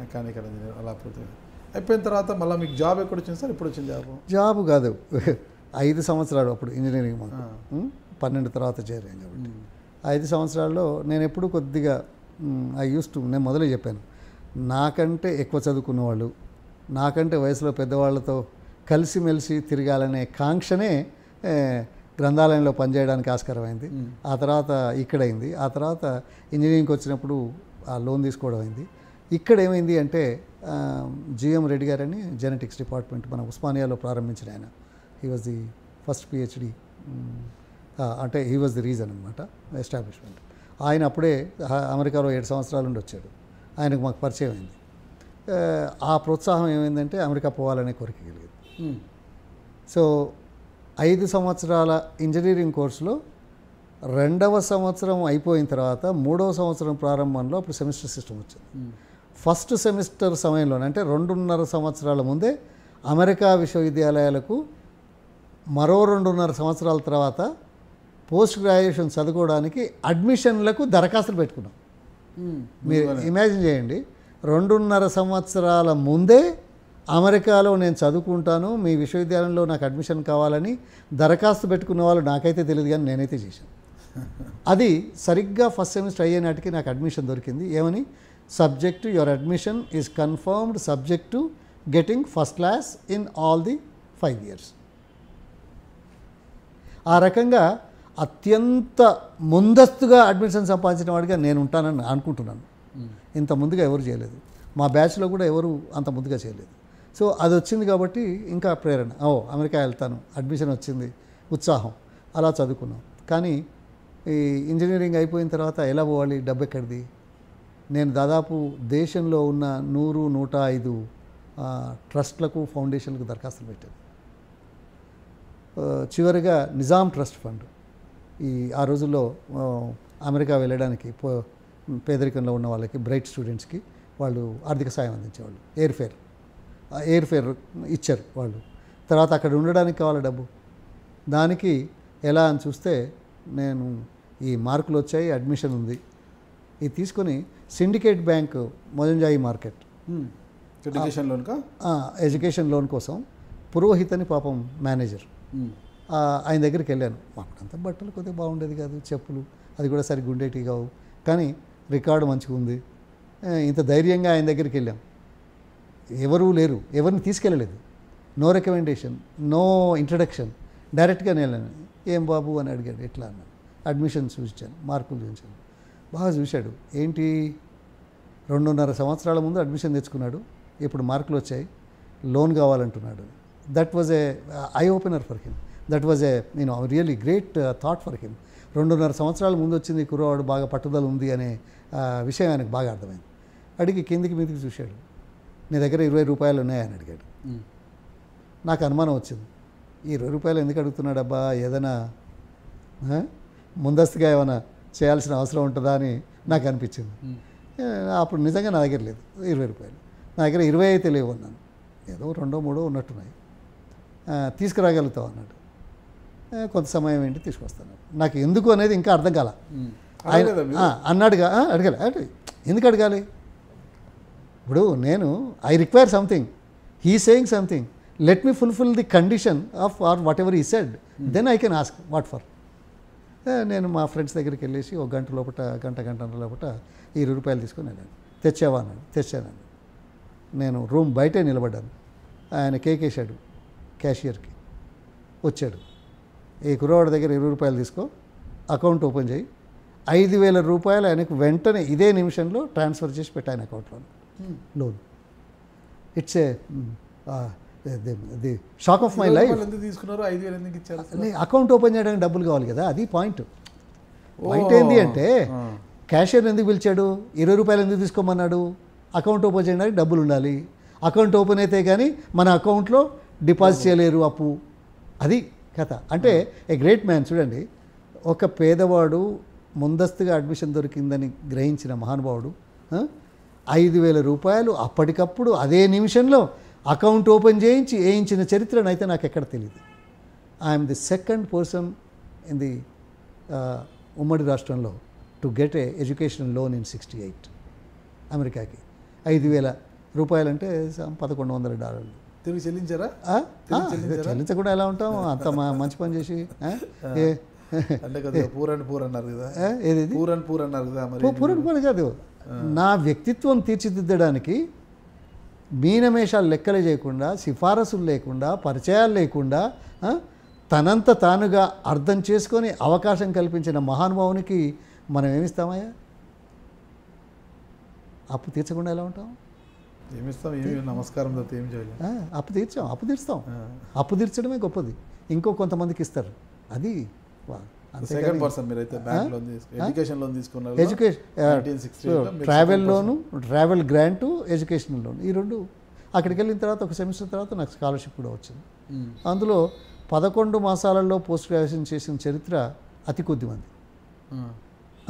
Mechanical engineer అలా అయిపోయిన తర్వాత మళ్ళీ మీకు జాబ్ ఎక్కడ వచ్చింది సార్? ఇప్పుడు వచ్చింది జాబ్ కాదు 5 సంవత్సరాలు అప్పుడు ఇంజనీరింగ్ మాకు 12 తర్వాత చేరాను కాబట్టి 5 సంవత్సరాల్లో నేను ఎప్పుడు కొద్దిగా నేను మొదలే చెప్పాను, నాకంటే ఎక్కువ చదువుకున్న వాళ్ళు, నాకంటే వయసులో పెద్దవాళ్ళతో కలిసిమెలిసి తిరగాలనే కాంక్షనే గ్రంథాలయంలో పనిచేయడానికి ఆస్కారమైంది. ఆ తర్వాత ఇక్కడైంది. ఆ తర్వాత ఇంజనీరింగ్కి వచ్చినప్పుడు ఆ లోన్ తీసుకోవడం అయింది. ఇక్కడ ఏమైంది అంటే జిఎం రెడ్డి గారని జెనెటిక్స్ డిపార్ట్మెంట్ మన ఉస్మానియాలో ప్రారంభించిన ఆయన, he was the first PhD, అంటే హీ వాజ్ ది రీజన్ అనమాట ఎస్టాబ్లిష్మెంట్. ఆయన అప్పుడే అమెరికాలో 7 సంవత్సరాల నుండి వచ్చాడు. ఆయనకు మాకు పరిచయం అయింది. ఆ ప్రోత్సాహం ఏమైందంటే అమెరికా పోవాలనే కోరిక కలిగింది. సో 5 సంవత్సరాల ఇంజనీరింగ్ కోర్సులో 2వ సంవత్సరం అయిపోయిన తర్వాత 3వ సంవత్సరం ప్రారంభంలో అప్పుడు సెమిస్టర్ సిస్టమ్ వచ్చింది. ఫస్ట్ సెమిస్టర్ సమయంలోనే అంటే 2.5 సంవత్సరాల ముందే అమెరికా విశ్వవిద్యాలయాలకు మరో 2.5 సంవత్సరాల తర్వాత పోస్ట్ గ్రాడ్యుయేషన్ చదువుకోవడానికి అడ్మిషన్లకు దరఖాస్తులు పెట్టుకున్నాం. మీరు ఇమాజిన్ చేయండి, 2.5 సంవత్సరాల ముందే అమెరికాలో నేను చదువుకుంటాను, మీ విశ్వవిద్యాలయంలో నాకు అడ్మిషన్ కావాలని దరఖాస్తు పెట్టుకున్న వాళ్ళు నాకైతే తెలియదు, కానీ నేనైతే చేశాను. అది సరిగ్గా ఫస్ట్ సెమిస్టర్ అయ్యే నాటికి నాకు అడ్మిషన్ దొరికింది. ఏమని? Subject your admission is confirmed subject to getting first class in all the 5 years. ఆ రకంగా అత్యంత ముందస్తుగా అడ్మిషన్ సంపాదించిన వాడిగా నేను ఉంటానని అనుకుంటున్నాను. ఇంత ముందుగా ఎవరు చేయలేదు, మా బ్యాచ్లో కూడా ఎవరు అంత ముందుగా చేయలేదు. సో అది వచ్చింది కాబట్టి ఇంకా ప్రేరణ, అమెరికా వెళ్తాను, అడ్మిషన్ వచ్చింది, ఉత్సాహం, అలా చదువుకున్నాం. కానీ ఈ ఇంజనీరింగ్ అయిపోయిన తర్వాత ఎలా పోవాలి, డబ్బు ఎక్కడిది? నేను దాదాపు దేశంలో ఉన్న 100-105 ట్రస్ట్లకు ఫౌండేషన్లకు దరఖాస్తులు పెట్టాను. చివరిగా నిజాం ట్రస్ట్ ఫండ్, ఆ రోజుల్లో అమెరికా వెళ్ళడానికి పేదరికంలో ఉన్న వాళ్ళకి, బ్రైట్ స్టూడెంట్స్కి వాళ్ళు ఆర్థిక సాయం అందించేవాళ్ళు. ఎయిర్ ఫేర్ ఇచ్చారు వాళ్ళు. తర్వాత అక్కడ ఉండడానికి కావాలి డబ్బు. దానికి ఎలా అని చూస్తే నేను ఈ మార్కులు వచ్చాయి, అడ్మిషన్ ఉంది, ఇది తీసుకొని syndicate bank Mozamjahi market education loan కోసం పురోహిత్ అని పాపం మేనేజర్, ఆయన దగ్గరికి వెళ్ళాను. అప్పుడంతా బట్టలు కొద్దిగా బాగుండేది కాదు, చెప్పులు అది కూడా సరిగ్గా ఉండేటివి కావు, కానీ రికార్డు మంచిగా ఉంది. ఇంత ధైర్యంగా ఆయన దగ్గరికి వెళ్ళాం. ఎవరూ లేరు, ఎవరిని తీసుకెళ్ళలేదు, నో రికమెండేషన్, నో ఇంట్రడక్షన్, డైరెక్ట్గా వెళ్ళాను. ఏం బాబు అని అడిగాడు. ఎట్లా అన్నాను. అడ్మిషన్ చూపించాను, మార్కులు చూపించాను. బాగా చూశాడు. ఏంటి 2.5 సంవత్సరాల ముందు అడ్మిషన్ తెచ్చుకున్నాడు, ఇప్పుడు మార్కులు వచ్చాయి, లోన్ కావాలంటున్నాడు. That was A eye opener for him. That was a really great thought for him. 2.5 సంవత్సరాల ముందు వచ్చింది, కుర్రవాడు బాగా పట్టుదల ఉంది అనే విషయం ఆయనకు బాగా అర్థమైంది. అడిగి కిందికి మీదికి చూశాడు. నీ దగ్గర 20 రూపాయలు ఉన్నాయని అడిగాడు. నాకు అనుమానం వచ్చింది, ఈ 20 రూపాయలు ఎందుకు అడుగుతున్నాడు అబ్బా, ఏదైనా ముందస్తుగా ఏమైనా చేయాల్సిన అవసరం ఉంటుందా అని నాకు అనిపించింది. అప్పుడు నిజంగా నా దగ్గర లేదు 20 రూపాయలు, నా దగ్గర 20 అయితే లేవు అన్నాను. ఏదో 2-3 ఉన్నట్టున్నాయి, తీసుకురాగలుగుతావు అన్నాడు. కొంత సమయం ఏంటి తీసుకొస్తాను. నాకు ఎందుకు అనేది ఇంకా అర్థం కాల. ఆయన అన్నాడుగా, అడగాలి, ఎందుకు అడగాలి? ఇప్పుడు నేను I require something, he saying something, let me fulfil the condition of or whatever he said, then I can ask what for. నేను మా ఫ్రెండ్స్ దగ్గరికి వెళ్ళేసి ఒక గంటన్నర లోపల 20 రూపాయలు తీసుకొని వెళ్ళాను. తెచ్చావా అన్నాడు. తెచ్చానండి. నేను రూమ్ బయటే నిలబడ్డాను. ఆయన కేకేశాడు క్యాషియర్కి. వచ్చాడు. ఈ కుర్రవాడి దగ్గర 20 రూపాయలు తీసుకో, అకౌంట్ ఓపెన్ చేయి, 5,000 రూపాయలు ఆయనకు వెంటనే ఇదే నిమిషంలో ట్రాన్స్ఫర్ చేసి పెట్టాను అకౌంట్లో loan. It's a the shock of my life. Account open చేయడానికి డబ్బులు కావాలి కదా, అది పాయింట్. ఏంటి అంటే క్యాషియర్ ఎందుకు పిలిచాడు, 20 రూపాయలు ఎందుకు తీసుకోమన్నాడు? అకౌంట్ ఓపెన్ చేయడానికి డబ్బులు ఉండాలి. అకౌంట్ ఓపెన్ అయితే కానీ మన అకౌంట్లో డిపాజిట్ చేయలేరు అప్పు. అది కథ. అంటే ఏ గ్రేట్ మ్యాన్. చూడండి, ఒక పేదవాడు ముందస్తుగా అడ్మిషన్ దొరికిందని గ్రహించిన మహానుభావుడు 5,000 రూపాయలు అప్పటికప్పుడు అదే నిమిషంలో అకౌంట్ ఓపెన్ చేయించిన చరిత్రనైతే నాకు ఎక్కడ తెలియదు. I'm the second person in the ఉమ్మడి రాష్ట్రంలో to get a education loan in 68 అమెరికాకి. 5,000 రూపాయలంటే $1,100. తిరిగి చెల్లించారా? చెల్లించకుండా ఎలా ఉంటాం, అంత మంచి పని చేసి. అంటే కదా పూర్ అన్నారు కదా, ఏది పూర్ అన్నారు కదా. పూరన్ పని కాదు, నా వ్యక్తిత్వం తీర్చిదిద్దడానికి మీనమేషాలు లెక్కలు చేయకుండా, సిఫారసులు లేకుండా, పరిచయాలు లేకుండా తనంత తానుగా అర్థం చేసుకొని అవకాశం కల్పించిన మహానుభావునికి మనం ఏమిస్తామయ్యా? అప్పు తీర్చకుండా ఎలా ఉంటాం? ఏమిస్తాం? ఏమి నమస్కారం తప్పితే ఏం చేయలేదు. అప్పు తీర్చాం. అప్పు తీర్చడమే గొప్పది. ఇంకో కొంతమందికి ఇస్తారు. అది సెకండ్ పర్సన్ మీరైతే బ్యాంక్ లోన్ ఎడ్యుకేషన్ లోన్ తీసుకున్నారు. ట్రావెల్ లోను, ట్రావెల్ గ్రాంటు, ఎడ్యుకేషనల్ లోన్, ఈ రెండు. అక్కడికి వెళ్ళిన తర్వాత ఒక సెమిస్టర్ తర్వాత నాకు స్కాలర్షిప్ కూడా వచ్చింది. అందులో 11 మాసాలలో పోస్ట్ గ్రాడ్యుయేషన్ చేసిన చరిత్ర అతి కొద్ది మంది.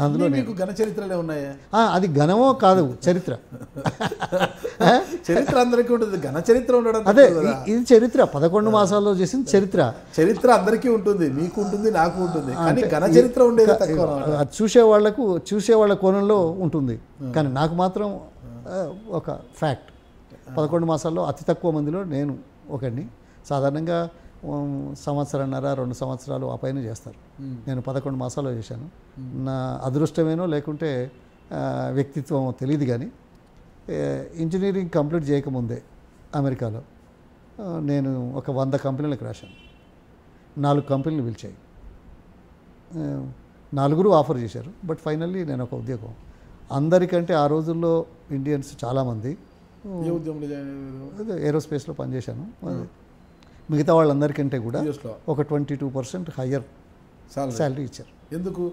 అందులో మీకు ఘన చరిత్రలే ఉన్నాయా? అది ఘనమో కాదు, చరిత్ర. చరిత్ర అందరికీ ఉంటుంది, ఘన చరిత్ర ఉండడం అదే. ఇది చరిత్ర, 11 మాసాల్లో చేసిన చరిత్ర. చరిత్ర అందరికీ ఉంటుంది, మీకు ఉంటుంది, నాకు ఉంటుంది, కానీ ఘన చరిత్ర ఉండేది తక్కువ. చూసేవాళ్ళ కోణంలో ఉంటుంది, కానీ నాకు మాత్రం ఒక ఫ్యాక్ట్. 11 మాసాల్లో అతి తక్కువ మందిలో నేను ఒకడిని. సాధారణంగా 1.5 సంవత్సరాలు 2 సంవత్సరాలు ఆ పైన చేస్తారు. నేను 11 మాసాల్లో చేశాను. నా అదృష్టమేనో లేకుంటే వ్యక్తిత్వం తెలియదు, కానీ ఇంజనీరింగ్ కంప్లీట్ చేయకముందే అమెరికాలో నేను ఒక 100 కంపెనీలకు రాశాను. 4 కంపెనీలు పిలిచాయి, 4 ఆఫర్ చేశారు. బట్ ఫైనల్లీ నేను ఒక ఉద్యోగం. అందరికంటే ఆ రోజుల్లో ఇండియన్స్ చాలామంది ఏరోస్పేస్లో పనిచేశాను. మిగతా వాళ్ళందరికంటే కూడా ఒక 22% హయ్యర్ శాలరీ ఇచ్చారు. ఎందుకు?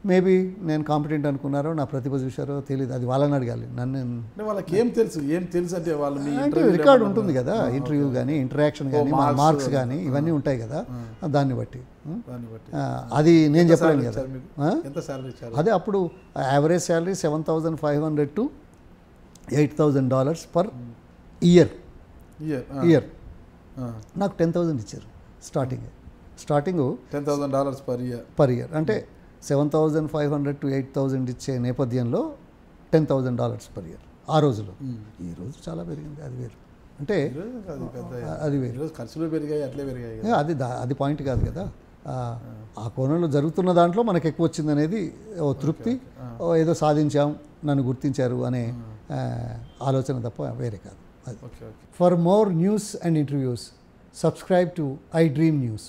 మేబీ నేను కాంపిటెంట్ అనుకున్నారో, నా ప్రతిభ చూశారో తెలియదు. అది వాళ్ళని అడగాలి, నన్ను. వాళ్ళకి ఏం తెలుసు అంటే వాళ్ళు రికార్డు ఉంటుంది కదా, ఇంటర్వ్యూ కానీ, ఇంటరాక్షన్ కానీ, మార్క్స్ కానీ, ఇవన్నీ ఉంటాయి కదా. దాన్ని బట్టి అది నేను చెప్పలేను కదా. అదే అప్పుడు average salary $7,500 to $8,000 per year. నాకు 10,000 ఇచ్చారు స్టార్టింగ్ $10,000 పర్ ఇయర్. అంటే 7,500 to 8,000 ఇచ్చే నేపథ్యంలో $10,000 పర్ ఇయర్ ఆ రోజులో. ఈ రోజు చాలా పెరిగింది, అది వేరు. అంటే అది వేరు, ఖర్చులు పెరిగాయి, అట్లే పెరిగాయి. అది పాయింట్ కాదు కదా. ఆ కోణంలో జరుగుతున్న దాంట్లో మనకు ఎక్కువ వచ్చింది అనేది ఓ తృప్తి, ఏదో సాధించాం, నన్ను గుర్తించారు అనే ఆలోచన తప్ప వేరే కాదు. For more news and interviews, subscribe to iDream News.